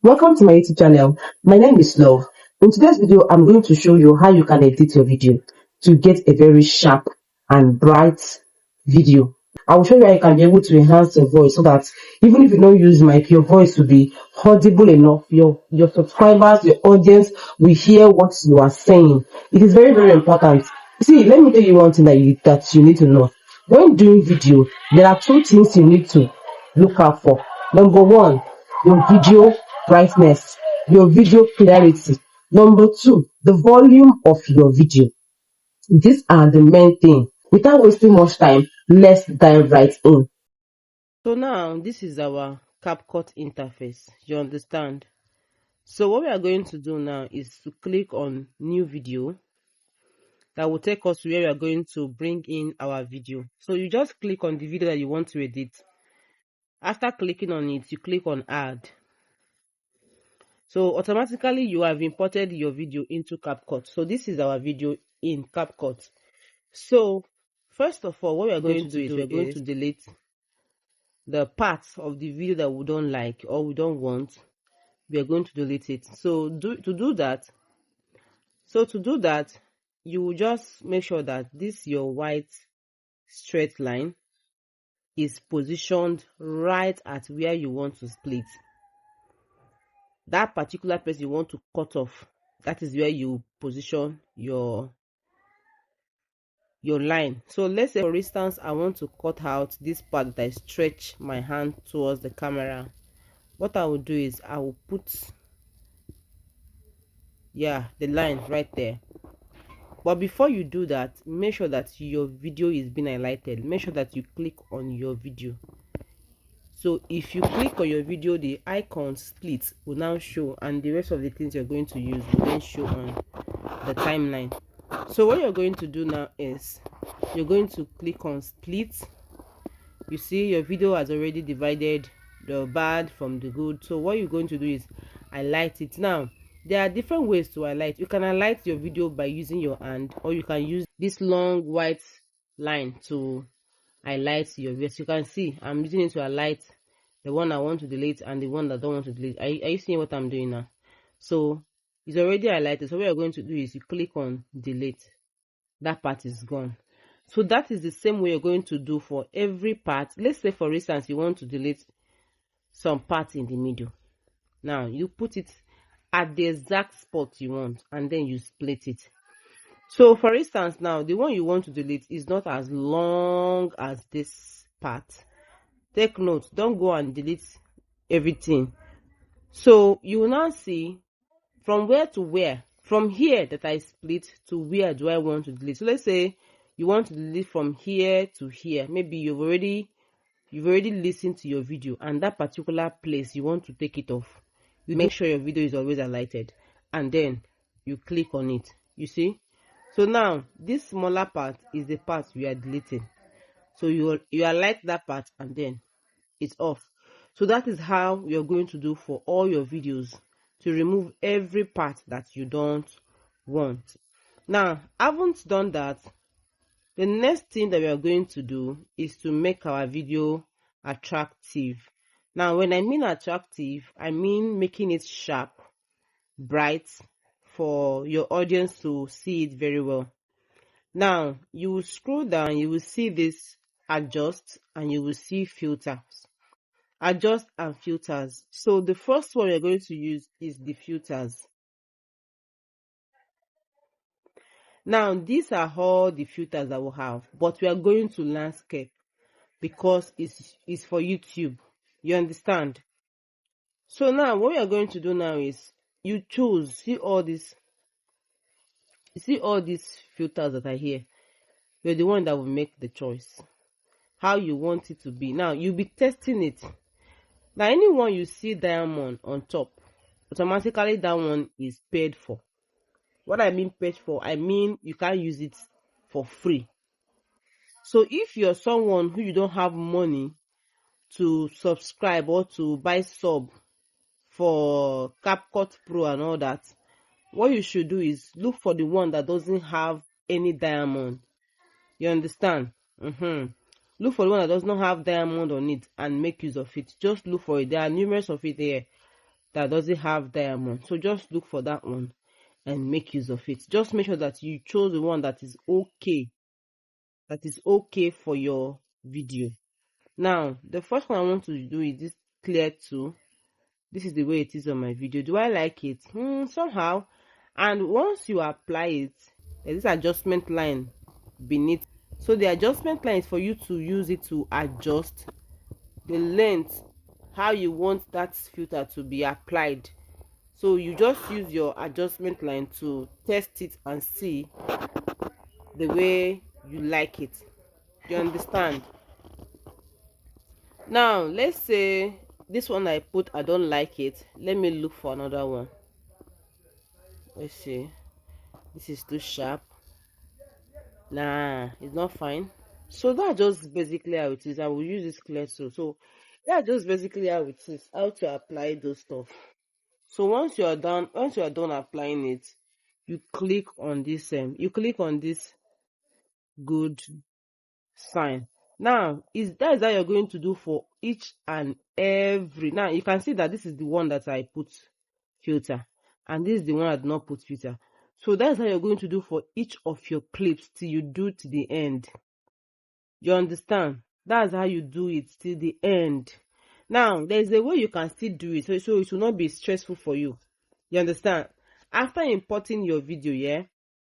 Welcome to my YouTube channel. My name is Love. In today's video, I'm going to show you how you can edit your video to get a very sharp and bright video. I will show you how you can be able to enhance your voice so that even if you don't use mic, your voice will be audible enough. Your subscribers, your audience will hear what you are saying. It is very, very important. See, let me tell you one thing that you need to know. When doing video, there are two things you need to look out for. Number one, your video brightness, your video clarity. Number two, the volume of your video. These are the main things. Without wasting much time, let's dive right in. So now this is our CapCut interface. You understand? So what we are going to do now is to click on new video. That will take us to where we are going to bring in our video. So you just click on the video that you want to edit. After clicking on it, you click on add. So automatically you have imported your video into CapCut. So this is our video in CapCut. So first of all, what we are going to do is we are going to delete the parts of the video that we don't like or we don't want. We are going to delete it. So to do that, you will just make sure that this your white straight line is positioned right at where you want to split. That particular place you want to cut off, that is where you position your line. So let's say for instance I want to cut out this part that I stretch my hand towards the camera. What I will do is I will put the line right there. But before you do that, make sure that your video is being highlighted. Make sure that you click on your video. So if you click on your video, the icon split will now show, and the rest of the things you're going to use will then show on the timeline. So what you're going to do now is you're going to click on split. You see your video has already divided the bad from the good. So what you're going to do is highlight it. Now there are different ways to highlight. You can highlight your video by using your hand, or you can use this long white line to highlight your video. You can see I'm using it to highlight the one I want to delete and the one that I don't want to delete. Are you seeing what I'm doing now? So it's already highlighted. So what you're going to do is you click on delete. That part is gone. So that is the same way you're going to do for every part. Let's say for instance you want to delete some parts in the middle. Now you put it at the exact spot you want and then you split it. So for instance now the one you want to delete is not as long as this part. Take note, don't go and delete everything. So you will now see from where to where, from here that I split to where do I want to delete. So let's say you want to delete from here to here. Maybe you've already listened to your video and that particular place you want to take it off. You make sure your video is always highlighted and then you click on it. You see? So now this smaller part is the part we are deleting. So you highlight that part and then it's off. So that is how you're going to do for all your videos, to remove every part that you don't want. Now, I haven't done that. The next thing that we are going to do is to make our video attractive. Now, when I mean attractive, I mean making it sharp, bright, for your audience to see it very well. Now, you will scroll down, you will see this adjust, and you will see filters. Adjust and filters. So the first one we're going to use is the filters. Now these are all the filters that we have, but we are going to landscape because it's for YouTube. You understand? So now what we are going to do now is you choose, see all these filters that are here. You're the one that will make the choice how you want it to be. Now you'll be testing it. Now anyone you see diamond on top, automatically that one is paid for. What I mean paid for, I mean you can't use it for free. So if you're someone who you don't have money to subscribe or to buy sub for CapCut Pro and all that, what you should do is look for the one that doesn't have any diamond. You understand? Look for the one that does not have diamond on it and make use of it. Just look for it. There are numerous of it here. that doesn't have diamond. So just look for that one and make use of it. Just make sure that you chose the one that is okay, for your video. Now the first one I want to do is this clear tool. This is the way it is on my video. Do I like it? Somehow. And once you apply it, there's this adjustment line beneath. So the adjustment line is for you to use it to adjust the length, how you want that filter to be applied. So you just use your adjustment line to test it and see the way you like it. You understand? Now let's say this one I put, I don't like it. Let me look for another one. Let's see. This is too sharp. Nah, it's not fine. So that's just basically how it is. I will use this clear tool. So that's just basically how it is, how to apply those stuff. So once you are done applying it, you click on this good sign. Now that is how you're going to do for each and every. Now you can see that this is the one that I put filter, and this is the one I did not put filter. So that's how you're going to do for each of your clips till you do to the end. You understand? That's how you do it till the end. Now there's a way you can still do it, so it will not be stressful for you. You understand? After importing your video, yeah,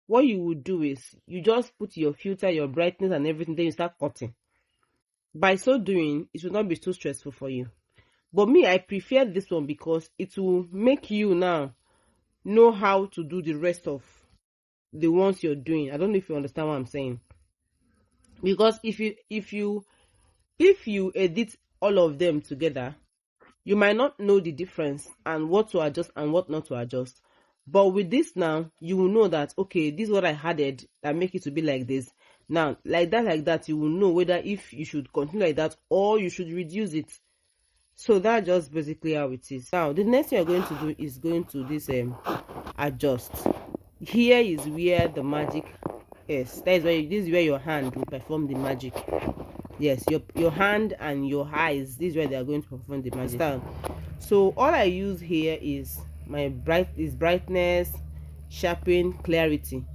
what you will do is you just put your filter, your brightness and everything, then you start cutting. By so doing, it will not be too stressful for you. But me, I prefer this one because it will make you now know how to do the rest of the ones you're doing. I don't know if you understand what I'm saying. Because if you edit all of them together, you might not know the difference and what to adjust and what not to adjust. But with this now, you will know that, okay, this is what I added that make it to be like this. Now, like that, you will know whether if you should continue like that or you should reduce it. So that's just basically how it is. Now, the next thing you're going to do is going to this adjust. Here is where the magic is. That is where this is where your hand will perform the magic. Yes, your hand and your eyes, this is where they are going to perform the magic. So all I use here is my brightness, sharpen, clarity,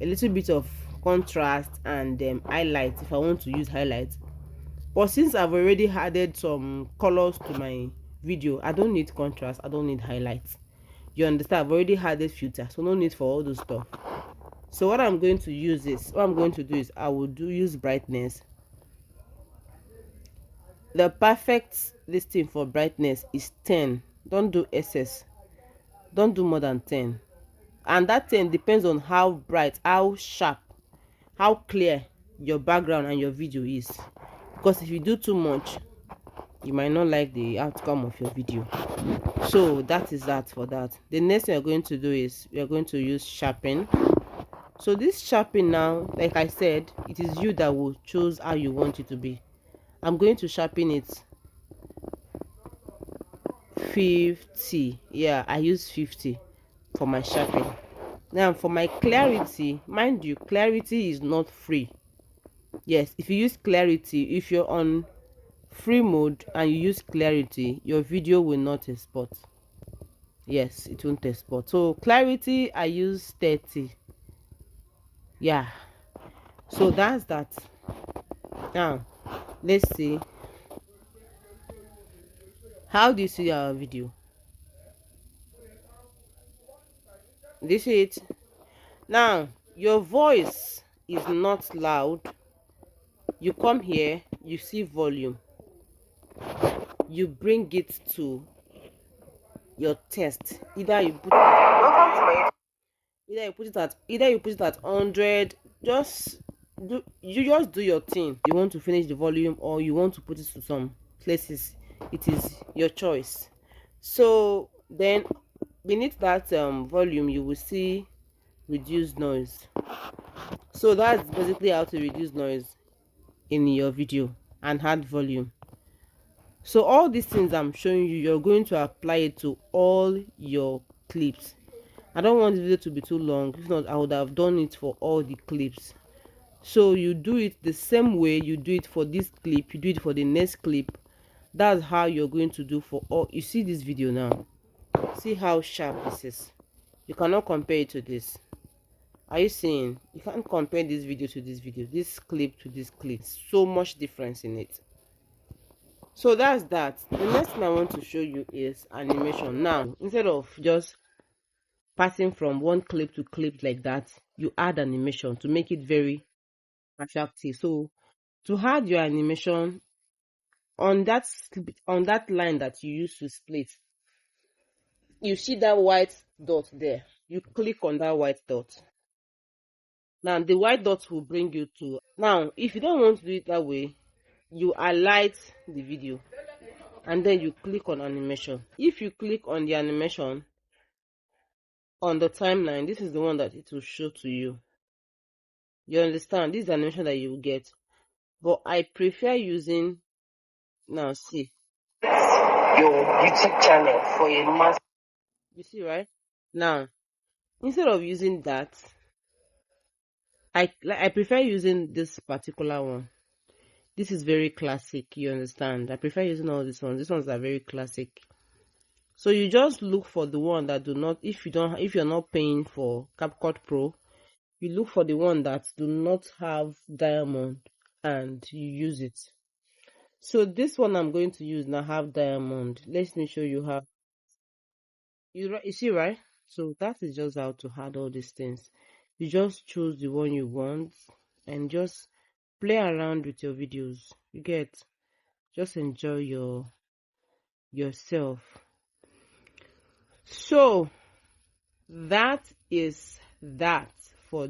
a little bit of contrast, and highlight if I want to use highlights. But since I've already added some colors to my video, I don't need contrast, I don't need highlights. You understand? I've already added filter, so no need for all those stuff. So what I'm going to do is I will use brightness. The perfect listing for brightness is 10. Don't do excess. Don't do more than 10. And that 10 depends on how bright, how sharp, how clear your background and your video is. Because if you do too much, you might not like the outcome of your video. So that is that for that. The next thing we're going to do is we are going to use sharpen. So this sharpen now, like I said, it is you that will choose how you want it to be. I'm going to sharpen it 50. Yeah, I use 50 for my sharpen. Now for my clarity, mind you, clarity is not free. Yes, if you use clarity, if you're on free mode and you use clarity, your video will not export. Yes, it won't export. So clarity, I use 30. Yeah, so that's that. Now let's see, how do you see our video? This is it. Now your voice is not loud. You come here, you see volume, you bring it to your test. Either you put it at 100. You just do your thing. You want to finish the volume or you want to put it to some places, it is your choice. So then beneath that volume you will see reduce noise. So that's basically how to reduce noise in your video and add volume. So all these things I'm showing you, you're going to apply it to all your clips. I don't want the video to be too long. If not, I would have done it for all the clips. So you do it the same way you do it for this clip, you do it for the next clip. That's how you're going to do for all. You see this video now, See how sharp this is. You cannot compare it to this. Are you seeing? You can't compare this video to this video, this clip to this clip. So much difference in it. So that's that. The next thing I want to show you is animation. Now, instead of just passing from one clip to clip like that, you add animation to make it very attractive. So to add your animation on that line that you use to split, you see that white dot there. You click on that white dot. Now the white dot will bring you to. Now if you don't want to do it that way, you highlight the video and then you click on animation. If you click on the animation on the timeline, this is the one that it will show to you. You understand? This is the animation that you will get. But I prefer using, now see, your YouTube channel for a mass. You see, right? Now, instead of using that, I prefer using this particular one. This is very classic, you understand? I prefer using all these ones. These ones are very classic. So you just look for the one that do not, if you're not paying for CapCut Pro, you look for the one that do not have diamond and you use it. So this one I'm going to use now have diamond. Let me show you how. You see, right? So that is just how to add all these things. You just choose the one you want and just play around with your videos. You get, just enjoy yourself. So that is that for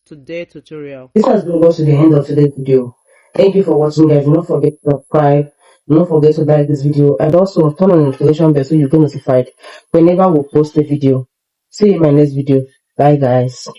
today's tutorial. This has been us to the end of today's video. Thank you for watching, guys. Do not forget to subscribe. Do not forget to like this video, and also turn on the notification bell so you get notified whenever we post a video. See you in my next video. Bye, guys.